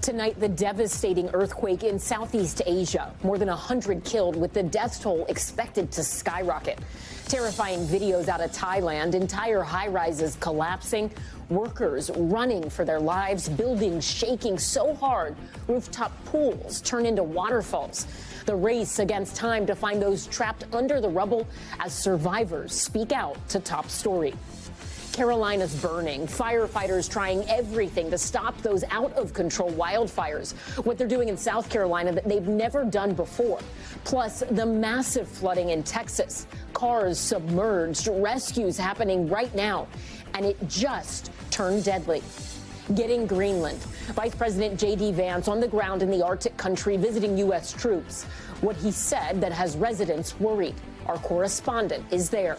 Tonight, the devastating earthquake in Southeast Asia. More than 100 killed, with the death toll expected to skyrocket. Terrifying videos out of Thailand, entire high-rises collapsing, workers running for their lives, buildings shaking so hard, rooftop pools turn into waterfalls. The race against time to find those trapped under the rubble as survivors speak out to Top Story. Carolina's burning. Firefighters trying everything to stop those out-of-control wildfires. What they're doing in South Carolina that they've never done before. Plus, the massive flooding in Texas. Cars submerged, rescues happening right now. And it just turned deadly. Getting Greenland. Vice President JD Vance on the ground in the Arctic country visiting U.S. troops. What he said that has residents worried. Our correspondent is there.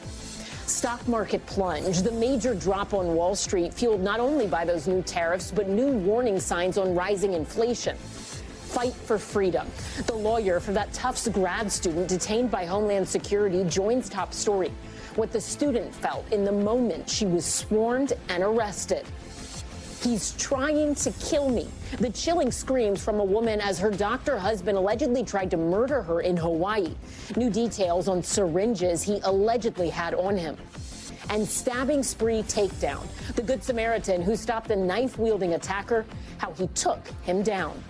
Stock market plunge, the major drop on Wall Street fueled not only by those new tariffs, but new warning signs on rising inflation. Fight for freedom. The lawyer for that Tufts grad student detained by Homeland Security joins Top Story. What the student felt in the moment she was sworn and arrested. He's trying to kill me. The chilling screams from a woman as her doctor husband allegedly tried to murder her in Hawaii. New details on syringes he allegedly had on him. And stabbing spree takedown. The Good Samaritan who stopped the knife-wielding attacker, how he took him down.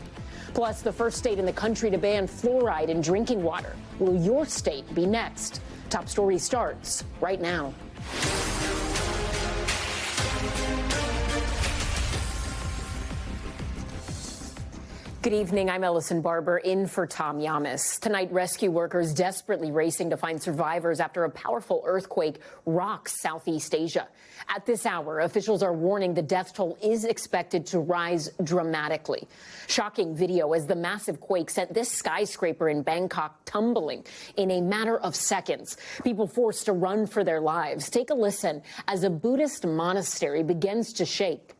Plus, the first state in the country to ban fluoride in drinking water. Will your state be next? Top Story starts right now. Good evening. I'm Ellison Barber in for Tom Llamas. Tonight, rescue workers desperately racing to find survivors after a powerful earthquake rocks Southeast Asia. At this hour, officials are warning the death toll is expected to rise dramatically. Shocking video as the massive quake sent this skyscraper in Bangkok tumbling in a matter of seconds. People forced to run for their lives. Take a listen as a Buddhist monastery begins to shake.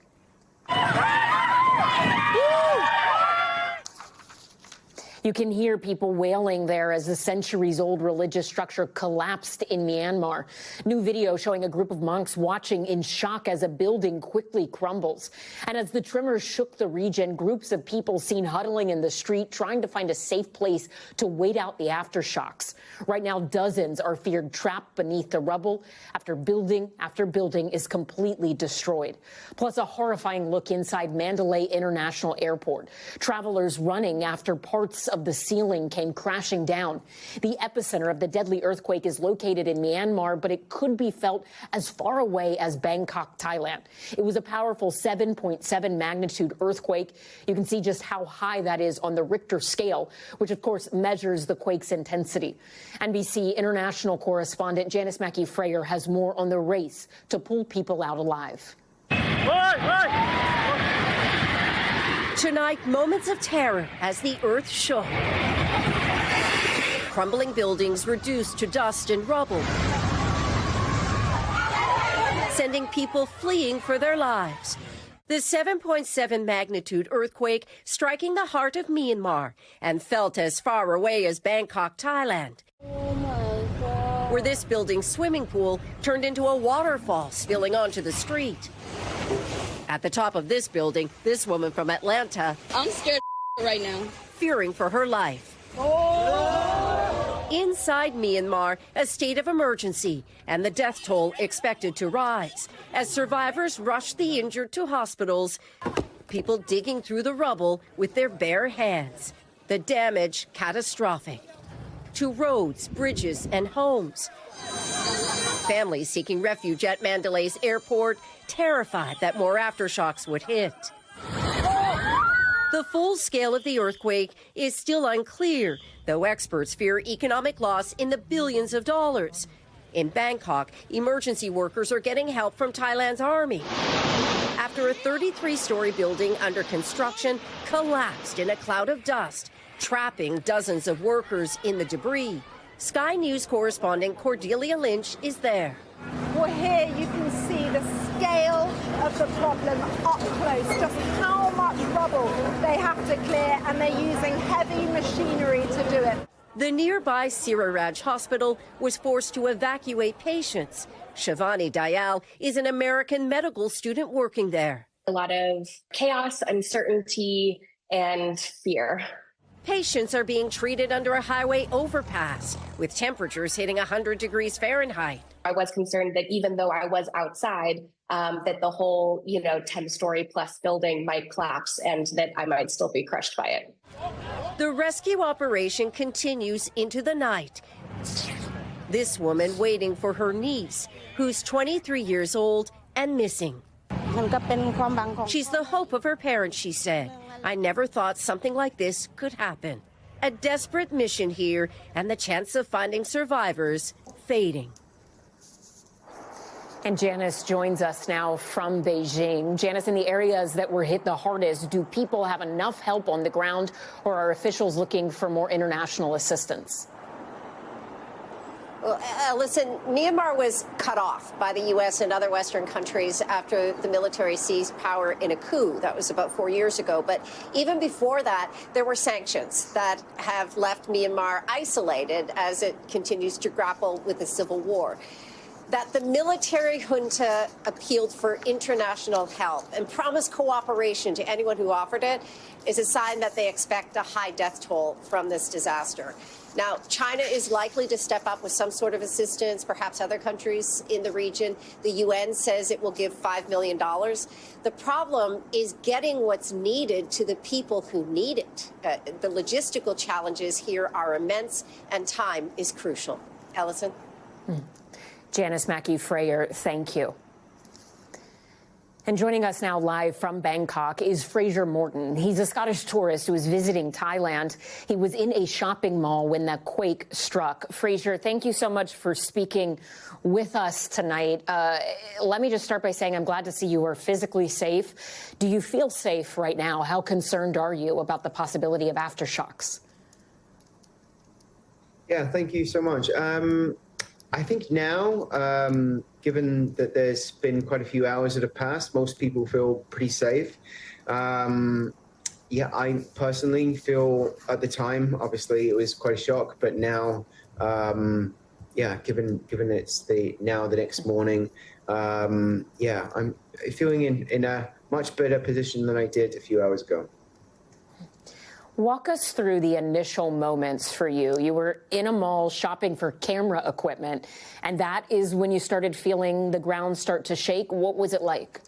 You can hear people wailing there as the centuries-old religious structure collapsed in Myanmar. New video showing a group of monks watching in shock as a building quickly crumbles. And as the tremors shook the region, groups of people seen huddling in the street, trying to find a safe place to wait out the aftershocks. Right now, dozens are feared trapped beneath the rubble after building is completely destroyed. Plus, a horrifying look inside Mandalay International Airport. Travelers running after parts of the ceiling came crashing down. The epicenter of the deadly earthquake is located in Myanmar, but it could be felt as far away as Bangkok, Thailand. It was a powerful 7.7 magnitude earthquake. You can see just how high that is on the Richter scale, which of course measures the quake's intensity. NBC international correspondent Janice Mackey-Frayer has more on the race to pull people out alive. Tonight, moments of terror as the earth shook. Crumbling buildings reduced to dust and rubble, sending people fleeing for their lives. The 7.7 magnitude earthquake striking the heart of Myanmar and felt as far away as Bangkok, Thailand, where this building's swimming pool turned into a waterfall spilling onto the street. At the top of this building, this woman from Atlanta, I'm scared right now, fearing for her life. Inside Myanmar, a state of emergency and the death toll expected to rise as survivors rush the injured to hospitals, people digging through the rubble with their bare hands. The damage catastrophic to roads, bridges, and homes. Families seeking refuge at Mandalay's airport, terrified that more aftershocks would hit. The full scale of the earthquake is still unclear, though experts fear economic loss in the billions of dollars. In Bangkok, emergency workers are getting help from Thailand's army after a 33-story building under construction collapsed in a cloud of dust, trapping dozens of workers in the debris. Sky News correspondent Cordelia Lynch is there. Well, here you can see the scale of the problem up close, just how much rubble they have to clear, and they're using heavy machinery to do it. The nearby Siraraj hospital was forced to evacuate patients. Shivani Dayal is an American medical student working there. A lot of chaos, uncertainty, and fear. Patients are being treated under a highway overpass with temperatures hitting 100 degrees Fahrenheit. I was concerned that even though I was outside, that the whole, 10-story plus building might collapse and that I might still be crushed by it. The rescue operation continues into the night. This woman waiting for her niece, who's 23 years old and missing. She's the hope of her parents, she said. I never thought something like this could happen. A desperate mission here and the chance of finding survivors fading. And Janice joins us now from Beijing. Janice, in the areas that were hit the hardest, do people have enough help on the ground, or are officials looking for more international assistance? Well, listen, Myanmar was cut off by the U.S. and other Western countries after the military seized power in a coup. That was about 4 years ago. But even before that, there were sanctions that have left Myanmar isolated as it continues to grapple with the civil war. That the military junta appealed for international help and promised cooperation to anyone who offered it is a sign that they expect a high death toll from this disaster. Now, China is likely to step up with some sort of assistance, perhaps other countries in the region. The UN says it will give $5 million. The problem is getting what's needed to the people who need it. The logistical challenges here are immense, and time is crucial. Ellison? Janice Mackey-Freyer, thank you. And joining us now live from Bangkok is Fraser Morton. He's a Scottish tourist who is visiting Thailand. He was in a shopping mall when the quake struck. Fraser, thank you so much for speaking with us tonight. Let me just start by saying I'm glad to see you are physically safe. Do you feel safe right now? How concerned are you about the possibility of aftershocks? Yeah, thank you so much. I think now, given that there's been quite a few hours that have passed, most people feel pretty safe. Yeah, I personally feel at the time, obviously it was quite a shock, but now, yeah, given it's the next morning, yeah, I'm feeling in a much better position than I did a few hours ago. Walk us through the initial moments for you. You were in a mall shopping for camera equipment, and that is when you started feeling the ground start to shake. What was it like?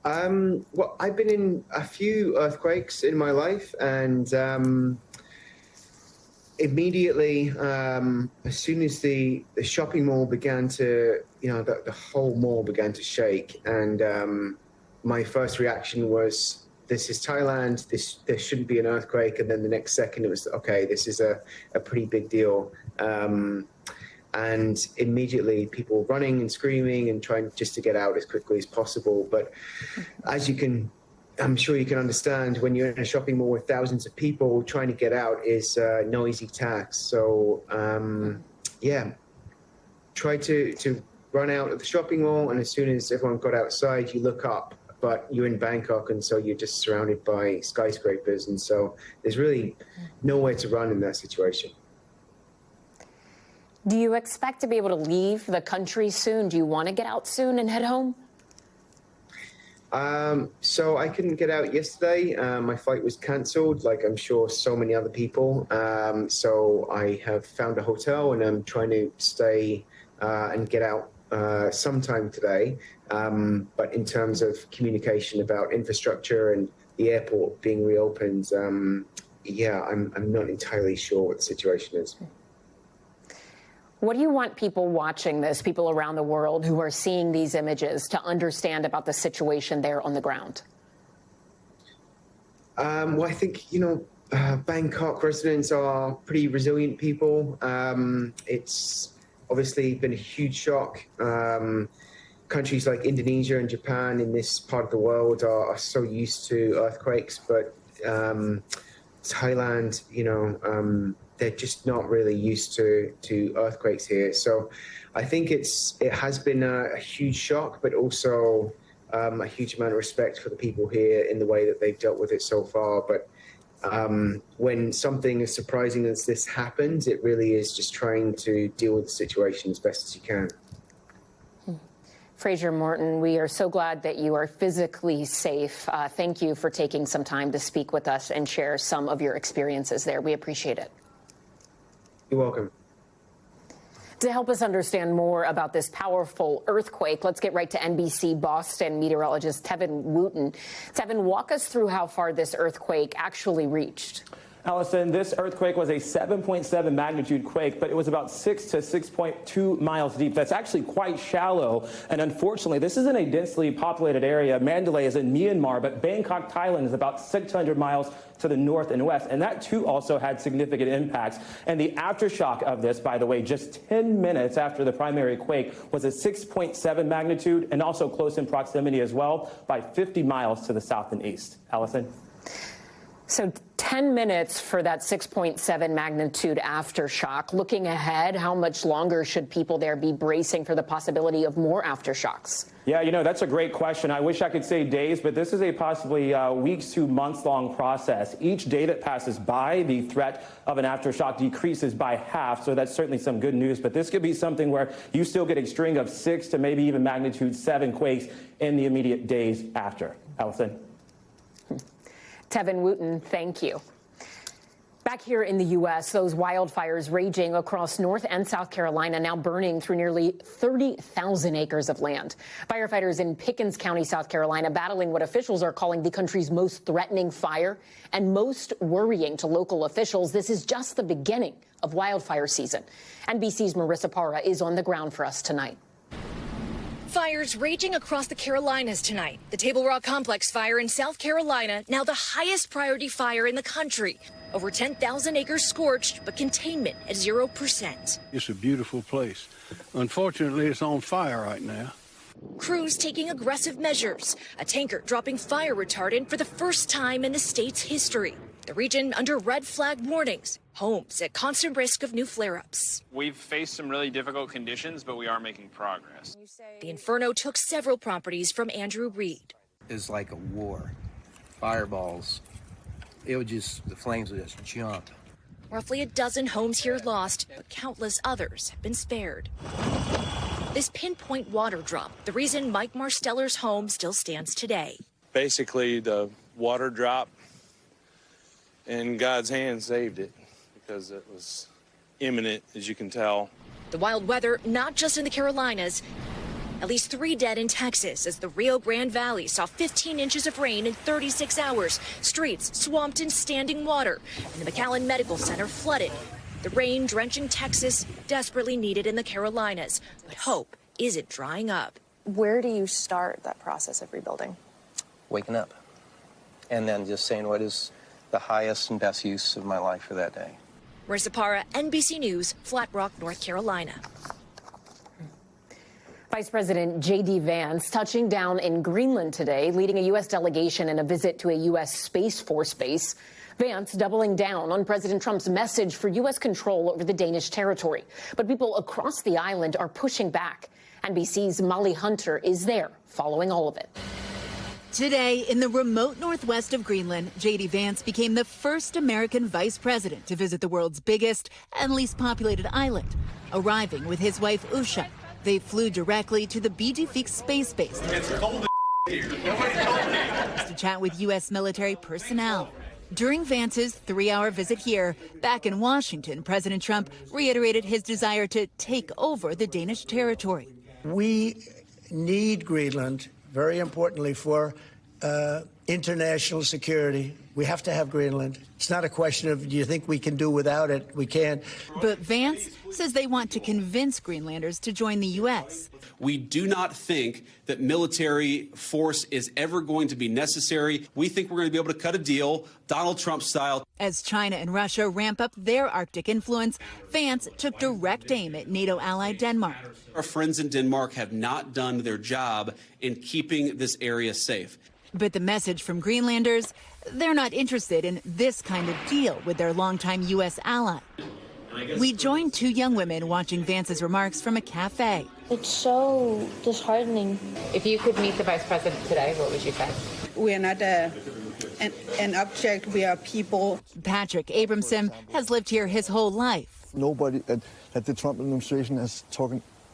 Well, I've been in a few earthquakes in my life, and immediately, as soon as the shopping mall began to, the whole mall began to shake, and my first reaction was, this is Thailand, there shouldn't be an earthquake. And then the next second it was, okay, this is a pretty big deal. And immediately people running and screaming and trying just to get out as quickly as possible. But as I'm sure you can understand, when you're in a shopping mall with thousands of people, trying to get out is no easy task. So yeah, tried to run out of the shopping mall. And as soon as everyone got outside, you look up. But you're in Bangkok, and so you're just surrounded by skyscrapers, and so there's really nowhere to run in that situation. Do you expect to be able to leave the country soon? Do you want to get out soon and head home? So I couldn't get out yesterday. My flight was cancelled, like I'm sure so many other people. So I have found a hotel, and I'm trying to stay and get out sometime today. But in terms of communication about infrastructure and the airport being reopened, yeah, I'm not entirely sure what the situation is. What do you want people watching this, people around the world who are seeing these images, to understand about the situation there on the ground? Well, I think, Bangkok residents are pretty resilient people. It's obviously been a huge shock. Countries like Indonesia and Japan in this part of the world are so used to earthquakes, but Thailand, they're just not really used to earthquakes here. So I think it has been a huge shock, but also a huge amount of respect for the people here in the way that they've dealt with it so far. But when something as surprising as this happens, it really is just trying to deal with the situation as best as you can. Fraser Morton, we are so glad that you are physically safe. Thank you for taking some time to speak with us and share some of your experiences there. We appreciate it. You're welcome. To help us understand more about this powerful earthquake, let's get right to NBC Boston meteorologist Tevin Wooten. Tevin, walk us through how far this earthquake actually reached. Allison, this earthquake was a 7.7 magnitude quake, but it was about 6 to 6.2 miles deep. That's actually quite shallow. And unfortunately, this isn't a densely populated area. Mandalay is in Myanmar, but Bangkok, Thailand is about 600 miles to the north and west. And that, too, also had significant impacts. And the aftershock of this, by the way, just 10 minutes after the primary quake, was a 6.7 magnitude and also close in proximity as well by 50 miles to the south and east. Allison? So 10 minutes for that 6.7 magnitude aftershock. Looking ahead, how much longer should people there be bracing for the possibility of more aftershocks? Yeah, you know, that's a great question. I wish I could say days, but this is a possibly weeks to months long process. Each day that passes by, the threat of an aftershock decreases by half. So that's certainly some good news. But this could be something where you still get a string of 6 to maybe even magnitude 7 quakes in the immediate days after. Allison? Tevin Wooten, thank you. Back here in the U.S., those wildfires raging across North and South Carolina, now burning through nearly 30,000 acres of land. Firefighters in Pickens County, South Carolina, battling what officials are calling the country's most threatening fire and most worrying to local officials. This is just the beginning of wildfire season. NBC's Marissa Parra is on the ground for us tonight. Fires raging across the Carolinas tonight. The Table Rock Complex fire in South Carolina, now the highest priority fire in the country. Over 10,000 acres scorched, but containment at 0%. It's a beautiful place. Unfortunately, it's on fire right now. Crews taking aggressive measures. A tanker dropping fire retardant for the first time in the state's history. The region under red flag warnings. Homes at constant risk of new flare-ups. We've faced some really difficult conditions, but we are making progress. The inferno took several properties from Andrew Reed. It's like a war. Fireballs. It would just, the flames would just jump. Roughly a dozen homes here lost, but countless others have been spared. This pinpoint water drop, the reason Mike Marsteller's home still stands today. Basically, the water drop in God's hand saved it because it was imminent, as you can tell. The wild weather, not just in the Carolinas. At least 3 dead in Texas as the Rio Grande Valley saw 15 inches of rain in 36 hours. Streets swamped in standing water, and the McAllen Medical Center flooded. The rain drenching Texas, desperately needed in the Carolinas. But hope isn't drying up. Where do you start that process of rebuilding? Waking up. And then just saying what is the highest and best use of my life for that day. Marissa Parra, NBC News, Flat Rock, North Carolina. Vice President JD Vance touching down in Greenland today, leading a U.S. delegation in a visit to a U.S. Space Force base. Vance doubling down on President Trump's message for U.S. control over the Danish territory. But people across the island are pushing back. NBC's Molly Hunter is there following all of it. Today, in the remote northwest of Greenland, JD Vance became the first American vice president to visit the world's biggest and least populated island, arriving with his wife Usha. They flew directly to the Bijifik space base to chat with U.S. military personnel. During Vance's 3-hour visit here, back in Washington, President Trump reiterated his desire to take over the Danish territory. We need Greenland, very importantly, for international security. We have to have Greenland. It's not a question of, do you think we can do without it? We can. But Vance says they want to convince Greenlanders to join the U.S. We do not think that military force is ever going to be necessary. We think we're going to be able to cut a deal, Donald Trump style. As China and Russia ramp up their Arctic influence, Vance took direct aim at NATO ally Denmark. Our friends in Denmark have not done their job in keeping this area safe. But the message from Greenlanders, they're not interested in this kind of deal with their longtime U.S. ally. We joined 2 young women watching Vance's remarks from a cafe. It's so disheartening. If you could meet the vice president today, what would you say? We're not an object, we are people. Patrick Abramson has lived here his whole life. Nobody at the Trump administration has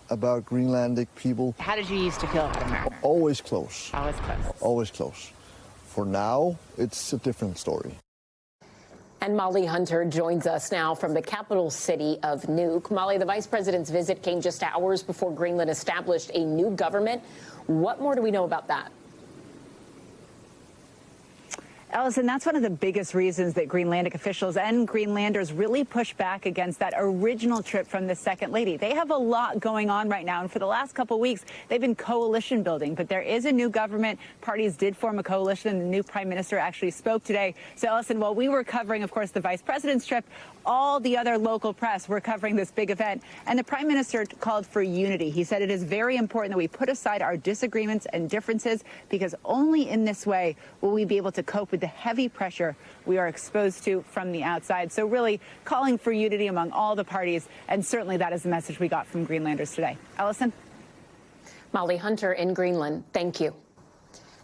about Greenlandic people. How did you used to feel about America? Always close. Always close. Always close. For now, it's a different story. And Molly Hunter joins us now from the capital city of Nuuk. Molly, the vice president's visit came just hours before Greenland established a new government. What more do we know about that? Ellison, that's one of the biggest reasons that Greenlandic officials and Greenlanders really push back against that original trip from the Second Lady. They have a lot going on right now, and for the last couple of weeks, they've been coalition building. But there is a new government. Parties did form a coalition, and the new prime minister actually spoke today. So, Ellison, while we were covering, of course, the vice president's trip, all the other local press were covering this big event. And the prime minister called for unity. He said it is very important that we put aside our disagreements and differences, because only in this way will we be able to cope with the heavy pressure we are exposed to from the outside. So really calling for unity among all the parties, and certainly that is the message we got from Greenlanders today. Ellison? Molly Hunter in Greenland, thank you.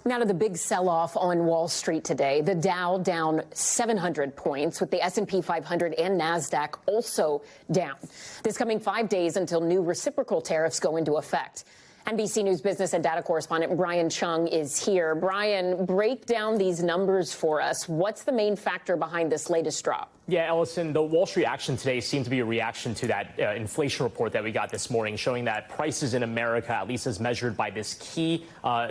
Now to the big sell-off on Wall Street today. The Dow down 700 points, with the S&P 500 and NASDAQ also down. This coming 5 days until new reciprocal tariffs go into effect. NBC News business and data correspondent Brian Chung is here. Brian, break down these numbers for us. What's the main factor behind this latest drop? Yeah, Ellison, the Wall Street action today seemed to be a reaction to that inflation report that we got this morning, showing that prices in America, at least as measured by this key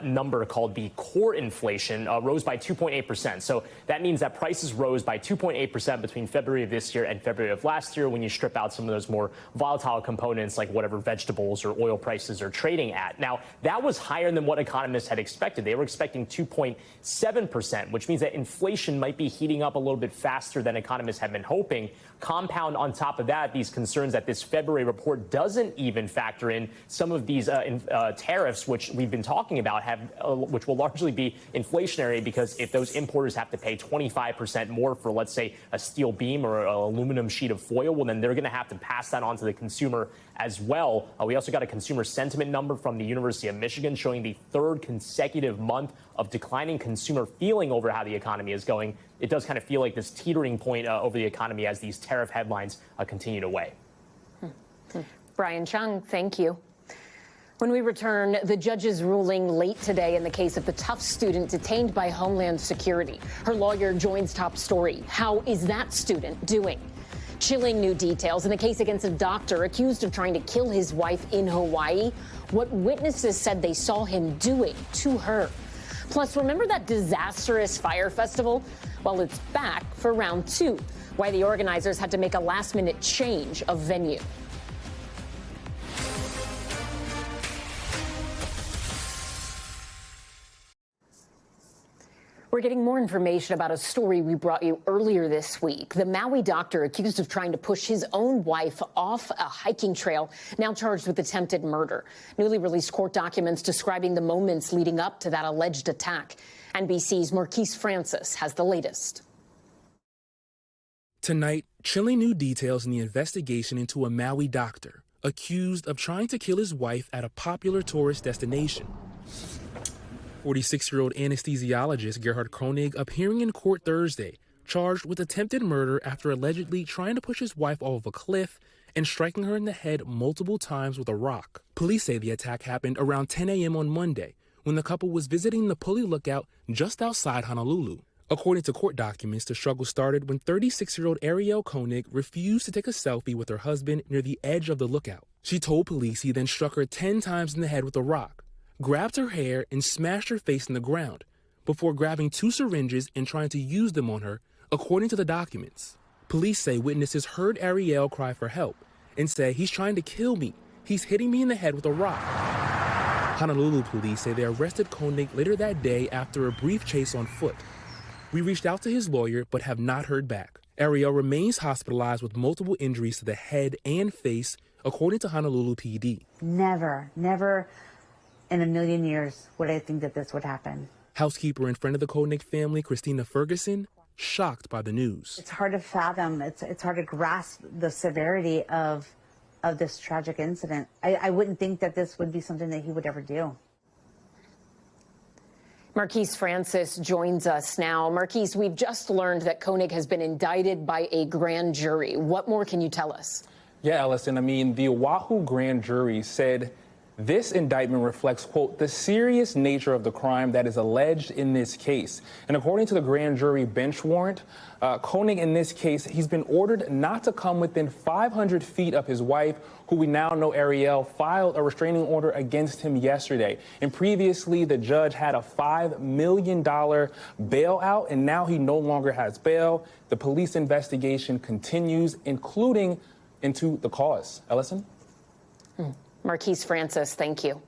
number called the core inflation, rose by 2.8%. So that means that prices rose by 2.8% between February of this year and February of last year, when you strip out some of those more volatile components like whatever vegetables or oil prices are trading at. Now, that was higher than what economists had expected. They were expecting 2.7%, which means that inflation might be heating up a little bit faster than economists have been hoping. Compound on top of that these concerns that this February report doesn't even factor in some of these tariffs, which we've been talking about, which will largely be inflationary, because if those importers have to pay 25% more for, let's say, a steel beam or an aluminum sheet of foil, well, then they're going to have to pass that on to the consumer as well. We also got a consumer sentiment number from the University of Michigan showing the third consecutive month of declining consumer feeling over how the economy is going. It does kind of feel like this teetering point over the economy as these tariff headlines continue to weigh. Brian Chung, thank you. When we return, the judge's ruling late today in the case of the Tufts student detained by Homeland Security. Her lawyer joins Top Story. How is that student doing? Chilling new details in the case against a doctor accused of trying to kill his wife in Hawaii. What witnesses said they saw him doing to her. Plus, remember that disastrous Fyre Festival? Well, it's back for round 2. Why the organizers had to make a last-minute change of venue. We're getting more information about a story we brought you earlier this week. The Maui doctor accused of trying to push his own wife off a hiking trail, now charged with attempted murder. Newly released court documents describing the moments leading up to that alleged attack. NBC's Marquise Francis has the latest. Tonight, chilling new details in the investigation into a Maui doctor accused of trying to kill his wife at a popular tourist destination. 46-year-old anesthesiologist Gerhard Koenig appearing in court Thursday, charged with attempted murder after allegedly trying to push his wife off of a cliff and striking her in the head multiple times with a rock. Police say the attack happened around 10 a.m. on Monday, when the couple was visiting the Puli Lookout just outside Honolulu. According to court documents, the struggle started when 36-year-old Ariel Koenig refused to take a selfie with her husband near the edge of the lookout. She told police he then struck her 10 times in the head with a rock, grabbed her hair and smashed her face in the ground, before grabbing 2 syringes and trying to use them on her, according to the documents. Police say witnesses heard Ariel cry for help and say, "He's trying to kill me. He's hitting me in the head with a rock." Honolulu police say they arrested Koenig later that day after a brief chase on foot. We reached out to his lawyer but have not heard back. Ariel remains hospitalized with multiple injuries to the head and face, according to Honolulu PD. Never in a million years would I think that this would happen. Housekeeper and friend of the Koenig family, Christina Ferguson, shocked by the news. It's hard to fathom. It's hard to grasp the severity of this tragic incident. I wouldn't think that this would be something that he would ever do. Marquise Francis joins us now. Marquise, we've just learned that Koenig has been indicted by a grand jury. What more can you tell us? Yeah, Ellison, I mean, the Oahu grand jury said this indictment reflects, quote, the serious nature of the crime that is alleged in this case. And according to the grand jury bench warrant, Koenig, in this case, he's been ordered not to come within 500 feet of his wife, who we now know, Ariel, filed a restraining order against him yesterday. And previously, the judge had a $5 million bailout, and now he no longer has bail. The police investigation continues, including into the cause. Ellison? Marquise Francis, thank you.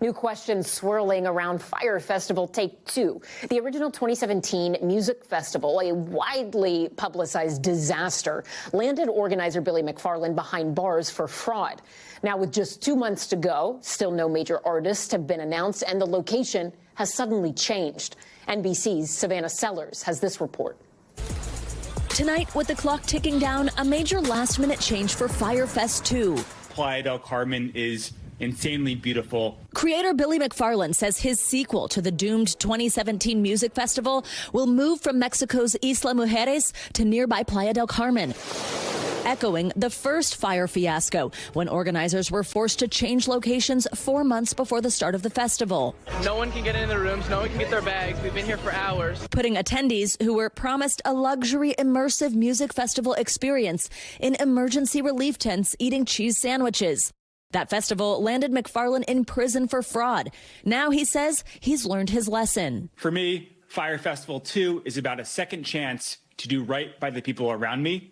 New questions swirling around Fyre Festival Take 2. The original 2017 music festival, a widely publicized disaster, landed organizer Billy McFarland behind bars for fraud. Now, with just 2 months to go, still no major artists have been announced, and the location has suddenly changed. NBC's Savannah Sellers has this report. Tonight, with the clock ticking down, a major last-minute change for Fyre Fest 2. Playa del Carmen is insanely beautiful. Creator Billy McFarland says his sequel to the doomed 2017 music festival will move from Mexico's Isla Mujeres to nearby Playa del Carmen, echoing the first Fyre fiasco when organizers were forced to change locations 4 months before the start of the festival. No one can get in the rooms, no one can get their bags. We've been here for hours. Putting attendees who were promised a luxury immersive music festival experience in emergency relief tents eating cheese sandwiches. That festival landed McFarland in prison for fraud. Now he says he's learned his lesson. For me, Fyre Festival 2 is about a second chance to do right by the people around me,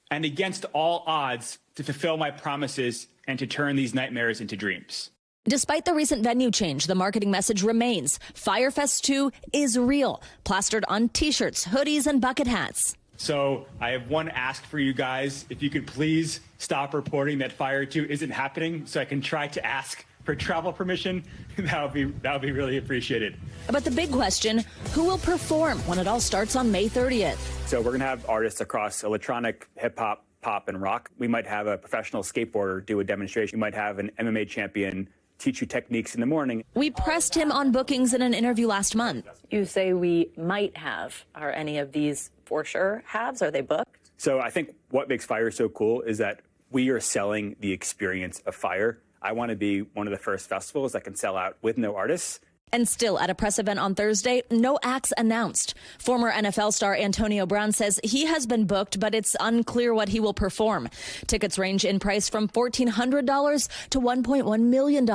and against all odds to fulfill my promises and to turn these nightmares into dreams. Despite the recent venue change, the marketing message remains. Fyre Fest 2 is real, plastered on T-shirts, hoodies, and bucket hats. So I have one ask for you guys. If you could please stop reporting that Fyre 2 isn't happening so I can try to ask for travel permission, that would be really appreciated. But the big question, who will perform when it all starts on May 30th? So we're going to have artists across electronic, hip-hop, pop, and rock. We might have a professional skateboarder do a demonstration. We might have an MMA champion teach you techniques in the morning. We pressed him on bookings in an interview last month. You say we might have. Are any of these for sure haves? Are they booked? So I think what makes Fyre so cool is that we are selling the experience of Fyre. I want to be one of the first festivals that can sell out with no artists. And still at a press event on Thursday, no acts announced. Former NFL star Antonio Brown says he has been booked, but it's unclear what he will perform. Tickets range in price from $1,400 to $1.1 million.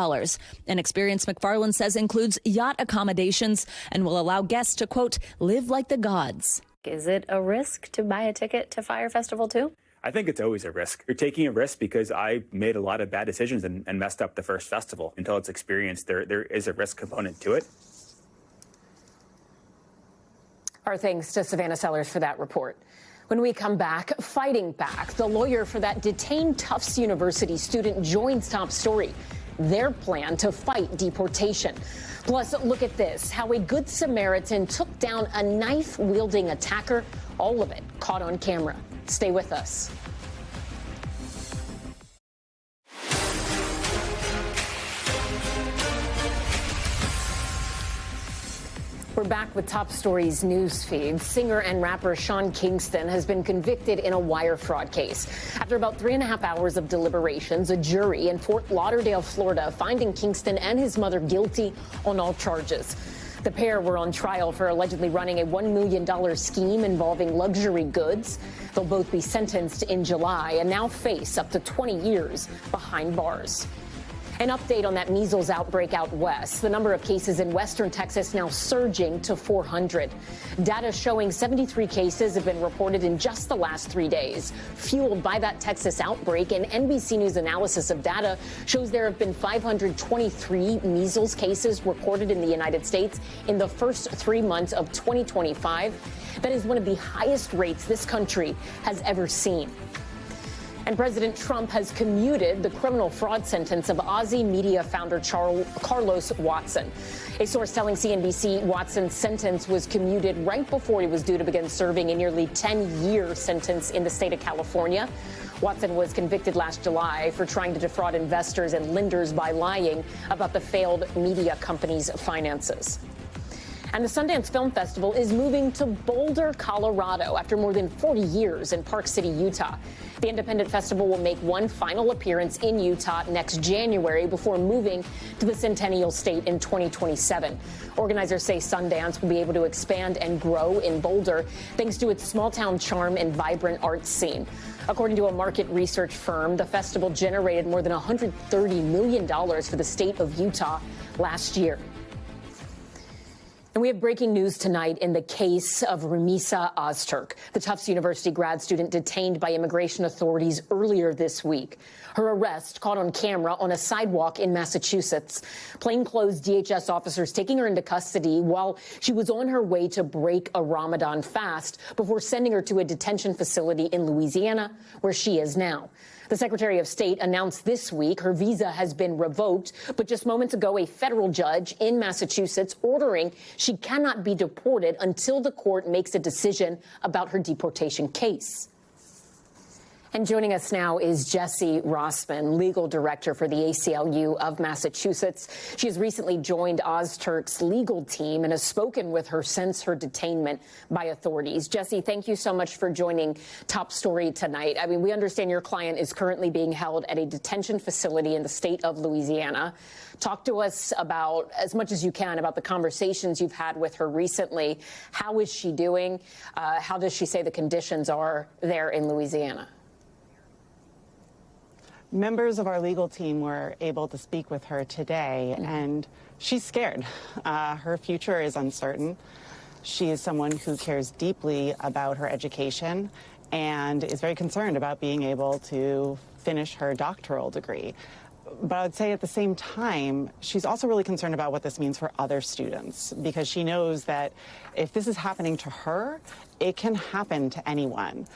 An experience McFarland says includes yacht accommodations and will allow guests to, quote, live like the gods. Is it a risk to buy a ticket to Fyre Festival too? I think it's always a risk. You're taking a risk because I made a lot of bad decisions and messed up the first festival. Until it's experienced, there is a risk component to it. Our thanks to Savannah Sellers for that report. When we come back, fighting back, the lawyer for that detained Tufts University student joins Top Story. Their plan to fight deportation. Plus, look at this, how a Good Samaritan took down a knife-wielding attacker. All of it caught on camera. Stay with us. We're back with Top Story's news feed. Singer and rapper Sean Kingston has been convicted in a wire fraud case. After about 3.5 hours of deliberations, a jury in Fort Lauderdale, Florida, finding Kingston and his mother guilty on all charges. The pair were on trial for allegedly running a $1 million scheme involving luxury goods. They'll both be sentenced in July and now face up to 20 years behind bars. An update on that measles outbreak out west. The number of cases in western Texas now surging to 400. Data showing 73 cases have been reported in just the last 3 days. Fueled by that Texas outbreak, an NBC News analysis of data shows there have been 523 measles cases recorded in the United States in the first 3 months of 2025. That is one of the highest rates this country has ever seen. And President Trump has commuted the criminal fraud sentence of Aussie media founder Carlos Watson. A source telling CNBC Watson's sentence was commuted right before he was due to begin serving a nearly 10-year sentence in the state of California. Watson was convicted last July for trying to defraud investors and lenders by lying about the failed media company's finances. And the Sundance Film Festival is moving to Boulder, Colorado, after more than 40 years in Park City, Utah. The Independent Festival will make one final appearance in Utah next January before moving to the Centennial State in 2027. Organizers say Sundance will be able to expand and grow in Boulder thanks to its small-town charm and vibrant arts scene. According to a market research firm, the festival generated more than $130 million for the state of Utah last year. And we have breaking news tonight in the case of Rumisa Ozturk, the Tufts University grad student detained by immigration authorities earlier this week. Her arrest caught on camera on a sidewalk in Massachusetts. Plainclothes DHS officers taking her into custody while she was on her way to break a Ramadan fast before sending her to a detention facility in Louisiana, where she is now. The Secretary of State announced this week her visa has been revoked, but just moments ago, a federal judge in Massachusetts ordering she cannot be deported until the court makes a decision about her deportation case. And joining us now is Jessie Rossman, legal director for the ACLU of Massachusetts. She has recently joined Ozturk's legal team and has spoken with her since her detainment by authorities. Jessie, thank you so much for joining Top Story tonight. I mean, we understand your client is currently being held at a detention facility in the state of Louisiana. Talk to us about, as much as you can, about the conversations you've had with her recently. How is she doing? How does she say the conditions are there in Louisiana? Members of our legal team were able to speak with her today, and she's scared. Her future is uncertain. She is someone who cares deeply about her education and is very concerned about being able to finish her doctoral degree. But I would say at the same time, she's also really concerned about what this means for other students, because she knows that if this is happening to her, it can happen to anyone.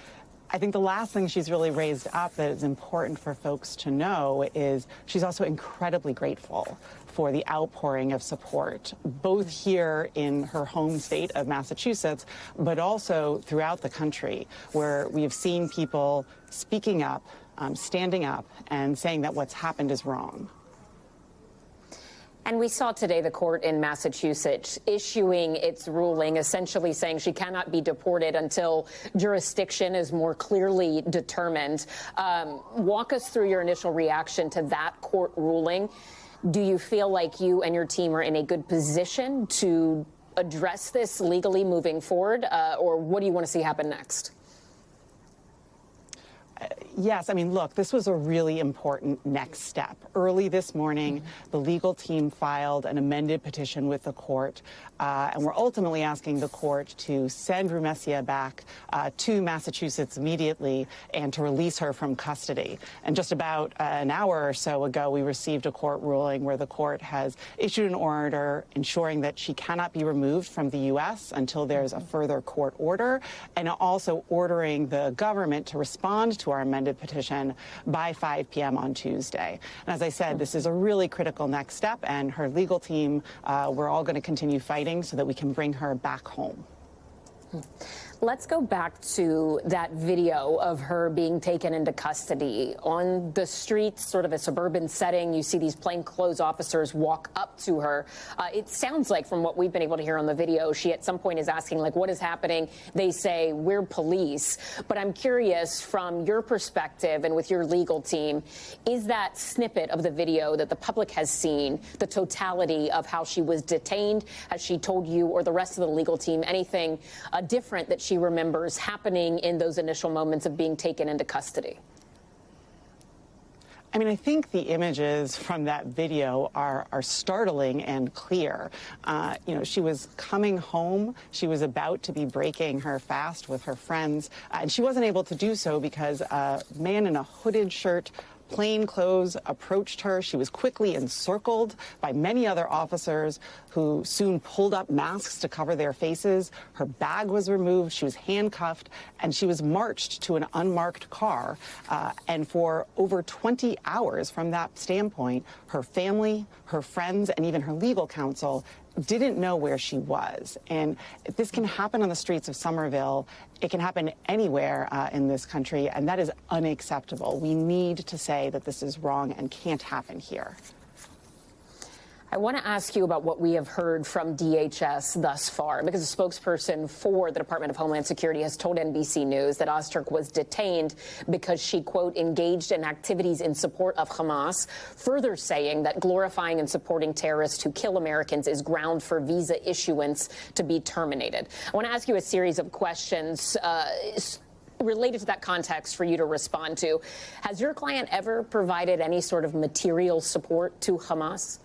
I think the last thing she's really raised up that is important for folks to know is she's also incredibly grateful for the outpouring of support, both here in her home state of Massachusetts, but also throughout the country, where we have seen people speaking up, standing up, and saying that what's happened is wrong. And we saw today the court in Massachusetts issuing its ruling, essentially saying she cannot be deported until jurisdiction is more clearly determined. Walk us through your initial reaction to that court ruling. Do you feel like you and your team are in a good position to address this legally moving forward, or what do you want to see happen next? Yes, I mean, look, this was a really important next step. Early this morning, the legal team filed an amended petition with the court, and we're ultimately asking the court to send Rumisa back to Massachusetts immediately and to release her from custody. And just about an hour or so ago, we received a court ruling where the court has issued an order ensuring that she cannot be removed from the U.S. until there's a further court order, and also ordering the government to respond to our amended petition by 5 p.m. on Tuesday. And as I said, this is a really critical next step, and her legal team, we're all going to continue fighting so that we can bring her back home. Let's go back to that video of her being taken into custody. On the streets, sort of a suburban setting, you see these plainclothes officers walk up to her. It sounds like, from what we've been able to hear on the video, she at some point is asking, like, what is happening? They say, we're police. But I'm curious, from your perspective and with your legal team, is that snippet of the video that the public has seen the totality of how she was detained? Has she told you or the rest of the legal team anything different that she remembers happening in those initial moments of being taken into custody? I mean, I think the images from that video are startling and clear. You know, she was coming home. She was about to be breaking her fast with her friends, and she wasn't able to do so because a man in a hooded shirt, plain clothes, approached her. She was quickly encircled by many other officers who soon pulled up masks to cover their faces. Her bag was removed. She was handcuffed, and she was marched to an unmarked car. And for over 20 hours from that standpoint, her family, her friends, and even her legal counsel didn't know where she was. And this can happen on the streets of Somerville. It can happen anywhere in this country, and that is unacceptable. We need to say that this is wrong and can't happen here. I want to ask you about what we have heard from DHS thus far, because a spokesperson for the Department of Homeland Security has told NBC News that Ozturk was detained because she, quote, engaged in activities in support of Hamas, further saying that glorifying and supporting terrorists who kill Americans is ground for visa issuance to be terminated. I want to ask you a series of questions related to that context for you to respond to. Has your client ever provided any sort of material support to Hamas?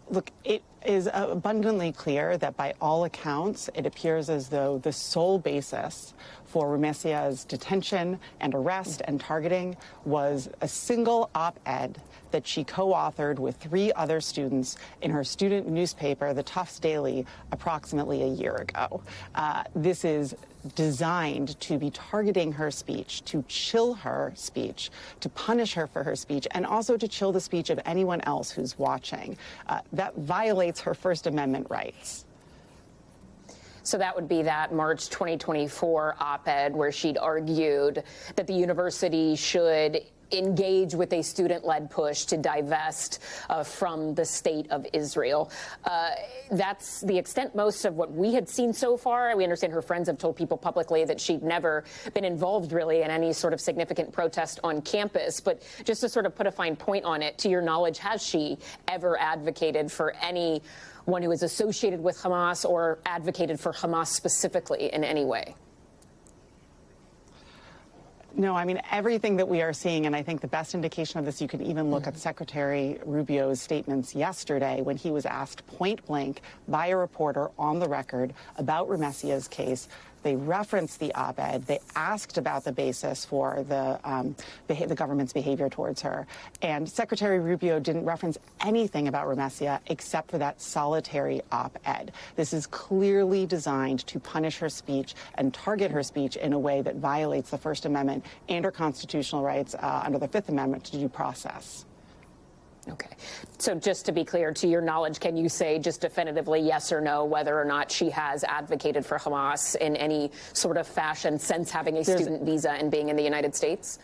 Look, it is abundantly clear that by all accounts, it appears as though the sole basis for Rumesia's detention and arrest and targeting was a single op-ed that she co-authored with 3 other students in her student newspaper, the Tufts Daily, approximately a year ago. This is designed to be targeting her speech, to chill her speech, to punish her for her speech, and also to chill the speech of anyone else who's watching. That violates her First Amendment rights. So that would be that March 2024 op-ed where she'd argued that the university should engage with a student-led push to divest from the state of Israel. That's the extent most of what we had seen so far. We understand her friends have told people publicly that she'd never been involved really in any sort of significant protest on campus. But just to sort of put a fine point on it, to your knowledge, has she ever advocated for anyone who is associated with Hamas or advocated for Hamas specifically in any way? No, I mean, everything that we are seeing, and I think the best indication of this, you could even look at Secretary Rubio's statements yesterday when he was asked point blank by a reporter on the record about Rumesia's case. They referenced the op-ed. They asked about the basis for the government's behavior towards her. And Secretary Rubio didn't reference anything about Rumesia except for that solitary op-ed. This is clearly designed to punish her speech and target her speech in a way that violates the First Amendment and her constitutional rights under the Fifth Amendment to due process. Okay. So just to be clear, to your knowledge, can you say just definitively yes or no whether or not she has advocated for Hamas in any sort of fashion since having a student visa and being in the United States?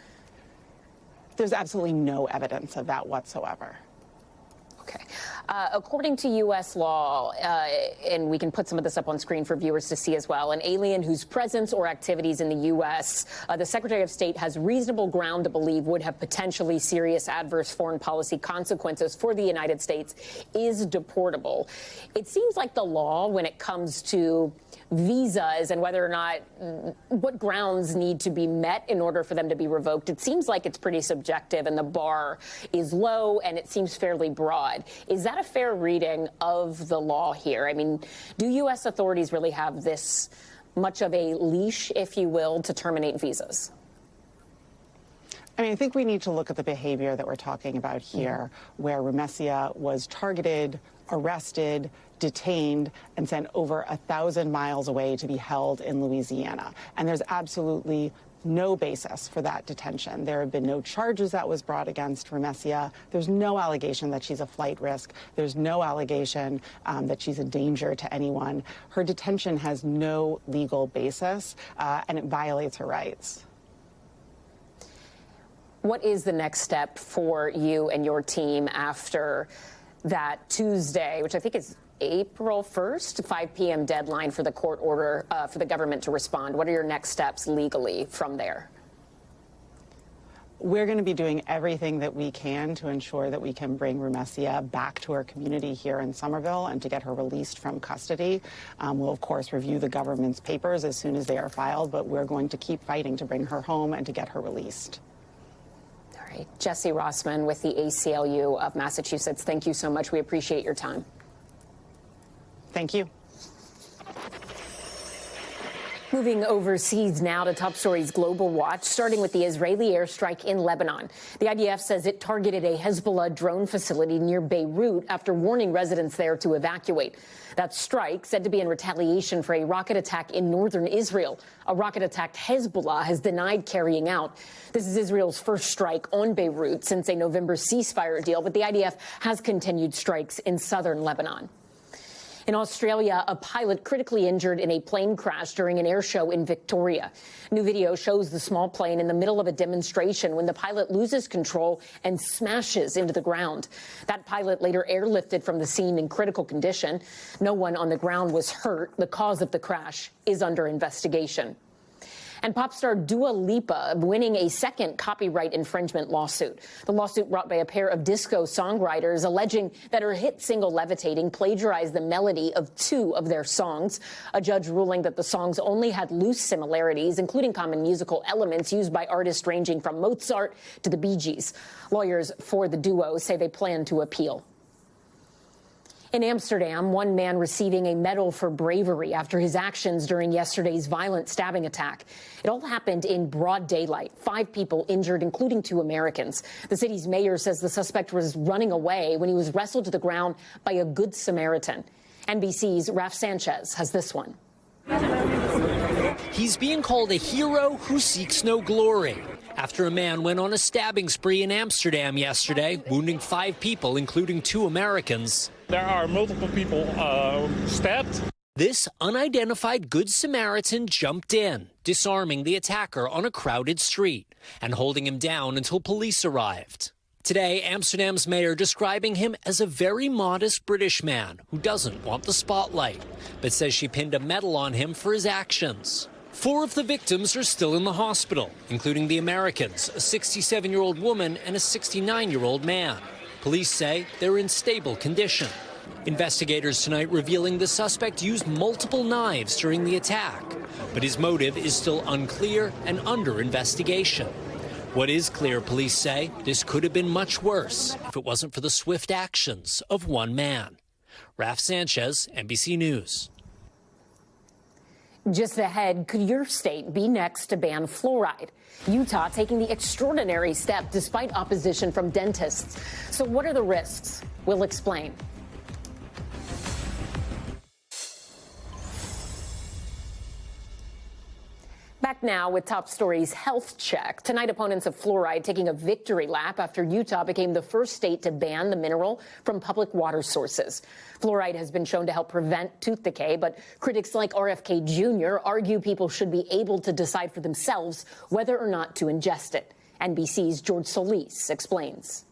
There's absolutely no evidence of that whatsoever. Okay. According to U.S. law, and we can put some of this up on screen for viewers to see as well, an alien whose presence or activities in the U.S. The Secretary of State has reasonable ground to believe would have potentially serious adverse foreign policy consequences for the United States is deportable. It seems like the law, when it comes to visas and whether or not what grounds need to be met in order for them to be revoked, it seems like it's pretty subjective and the bar is low and it seems fairly broad. Is that a fair reading of the law here? I mean, do U.S. authorities really have this much of a leash, if you will, to terminate visas? I mean, I think we need to look at the behavior that we're talking about here, where Rumesia was targeted, arrested, detained, and sent over 1,000 miles away to be held in Louisiana. And there's absolutely no basis for that detention. There have been no charges that was brought against Rumesia. There's no allegation that she's a flight risk. There's no allegation that she's a danger to anyone. Her detention has no legal basis, and it violates her rights. What is the next step for you and your team after that Tuesday, which I think is April 1st, 5 p.m. deadline for the court order for the government to respond? What are your next steps legally from there? We're going to be doing everything that we can to ensure that we can bring Rumesia back to her community here in Somerville and to get her released from custody. We'll, of course, review the government's papers as soon as they are filed, but we're going to keep fighting to bring her home and to get her released. All right. Jesse Rossman with the ACLU of Massachusetts. Thank you so much. We appreciate your time. Thank you. Moving overseas now to top stories Global Watch, starting with the Israeli airstrike in Lebanon. The IDF says it targeted a Hezbollah drone facility near Beirut after warning residents there to evacuate. That strike said to be in retaliation for a rocket attack in northern Israel, a rocket attack Hezbollah has denied carrying out. This is Israel's first strike on Beirut since a November ceasefire deal, but the IDF has continued strikes in southern Lebanon. In Australia, a pilot critically injured in a plane crash during an air show in Victoria. New video shows the small plane in the middle of a demonstration when the pilot loses control and smashes into the ground. That pilot later airlifted from the scene in critical condition. No one on the ground was hurt. The cause of the crash is under investigation. And pop star Dua Lipa winning a second copyright infringement lawsuit. The lawsuit brought by a pair of disco songwriters alleging that her hit single Levitating plagiarized the melody of 2 of their songs. A judge ruling that the songs only had loose similarities, including common musical elements used by artists ranging from Mozart to the Bee Gees. Lawyers for the duo say they plan to appeal. In Amsterdam, one man receiving a medal for bravery after his actions during yesterday's violent stabbing attack. It all happened in broad daylight. 5 people injured, including 2 Americans. The city's mayor says the suspect was running away when he was wrestled to the ground by a Good Samaritan. NBC's Raf Sanchez has this one. He's being called a hero who seeks no glory after a man went on a stabbing spree in Amsterdam yesterday, wounding 5 people, including 2 Americans. There are multiple people stabbed. This unidentified Good Samaritan jumped in, disarming the attacker on a crowded street and holding him down until police arrived. Today, Amsterdam's mayor describing him as a very modest British man who doesn't want the spotlight, but says she pinned a medal on him for his actions. 4 of the victims are still in the hospital, including the Americans, a 67-year-old woman and a 69-year-old man. Police say they're in stable condition. Investigators tonight revealing the suspect used multiple knives during the attack, but his motive is still unclear and under investigation. What is clear, police say, this could have been much worse if it wasn't for the swift actions of one man. Raf Sanchez, NBC News. Just ahead, could your state be next to ban fluoride? Utah taking the extraordinary step despite opposition from dentists. So what are the risks? We'll explain. Back now with top stories health check. Tonight, opponents of fluoride taking a victory lap after Utah became the first state to ban the mineral from public water sources. Fluoride has been shown to help prevent tooth decay, but critics like RFK Jr. argue people should be able to decide for themselves whether or not to ingest it. NBC's George Solis explains.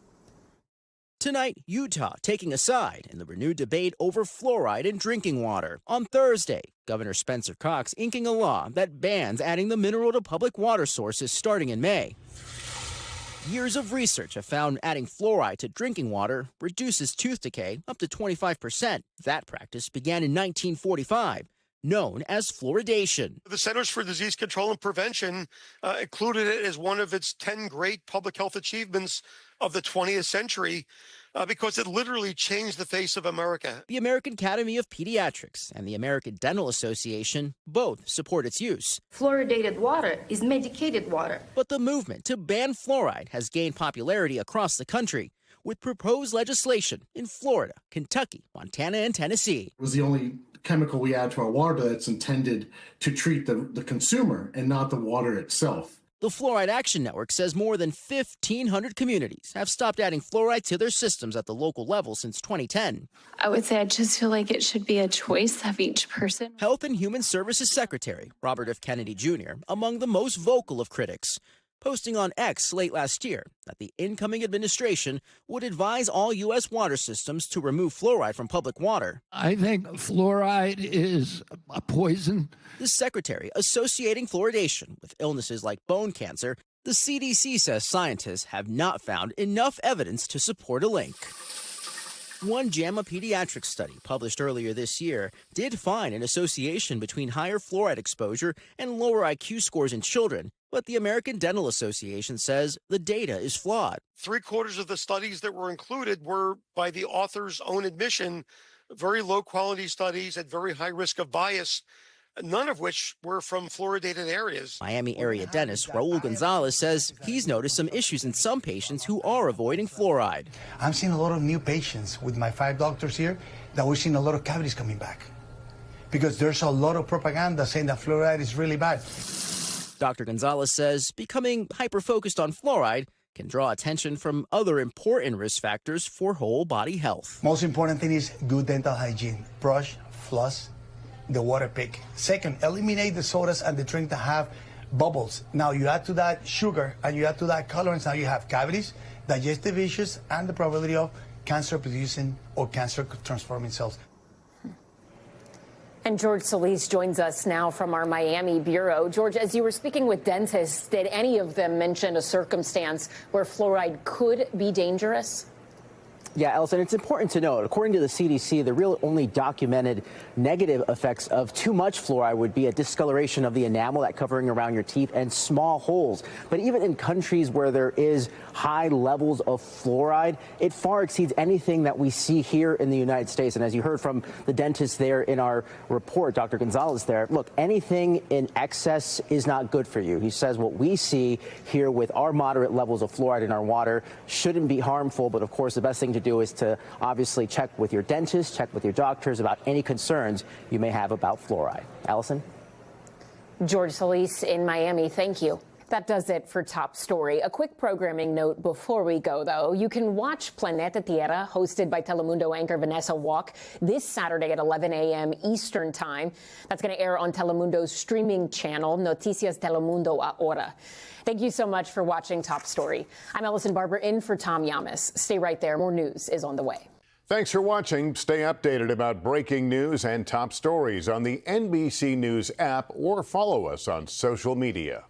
Tonight, Utah taking a side in the renewed debate over fluoride in drinking water. On Thursday, Governor Spencer Cox inking a law that bans adding the mineral to public water sources starting in May. Years of research have found adding fluoride to drinking water reduces tooth decay up to 25%. That practice began in 1945. Known as fluoridation. The Centers for Disease Control and Prevention included it as one of its 10 great public health achievements of the 20th century because it literally changed the face of America. The American Academy of Pediatrics and the American Dental Association both support its use. Fluoridated water is medicated water. But the movement to ban fluoride has gained popularity across the country, with proposed legislation in Florida, Kentucky, Montana, and Tennessee. It was the only chemical we add to our water that's intended to treat the consumer and not the water itself. The Fluoride Action Network says more than 1,500 communities have stopped adding fluoride to their systems at the local level since 2010. I would say I just feel like it should be a choice of each person. Health and Human Services Secretary Robert F. Kennedy Jr. among the most vocal of critics, posting on X late last year that the incoming administration would advise all U.S. water systems to remove fluoride from public water. I think fluoride is a poison. The secretary associating fluoridation with illnesses like bone cancer, the CDC says scientists have not found enough evidence to support a link. One JAMA pediatric study published earlier this year did find an association between higher fluoride exposure and lower IQ scores in children, but the American Dental Association says the data is flawed. 3/4 of the studies that were included were, by the author's own admission, very low quality studies at very high risk of bias, none of which were from fluoridated areas. Miami area dentist Raul Gonzalez says he's noticed some issues in some patients who are avoiding fluoride. I'm seeing a lot of new patients with my 5 doctors here that we're seeing a lot of cavities coming back because there's a lot of propaganda saying that fluoride is really bad. Dr. Gonzalez says becoming hyper-focused on fluoride can draw attention from other important risk factors for whole body health. Most important thing is good dental hygiene. Brush, floss, the water pick. Second, eliminate the sodas and the drink that have bubbles. Now you add to that sugar and you add to that colorants, now you have cavities, digestive issues, and the probability of cancer producing or cancer transforming cells. And George Solis joins us now from our Miami bureau. George, as you were speaking with dentists, did any of them mention a circumstance where fluoride could be dangerous? Yeah, Ellison, it's important to note, according to the CDC, the real only documented negative effects of too much fluoride would be a discoloration of the enamel, that covering around your teeth, and small holes. But even in countries where there is high levels of fluoride, it far exceeds anything that we see here in the United States. And as you heard from the dentist there in our report, Dr. Gonzalez there, look, anything in excess is not good for you. He says what we see here with our moderate levels of fluoride in our water shouldn't be harmful, but of course the best thing to do is to obviously check with your dentist, check with your doctors about any concerns you may have about fluoride. Allison? George Solis in Miami, thank you. That does it for Top Story. A quick programming note before we go, though. You can watch Planeta Tierra, hosted by Telemundo anchor Vanessa Walk, this Saturday at 11 a.m. Eastern Time. That's going to air on Telemundo's streaming channel, Noticias Telemundo Ahora. Thank you so much for watching Top Story. I'm Ellison Barber in for Tom Llamas. Stay right there. More news is on the way. Thanks for watching. Stay updated about breaking news and top stories on the NBC News app or follow us on social media.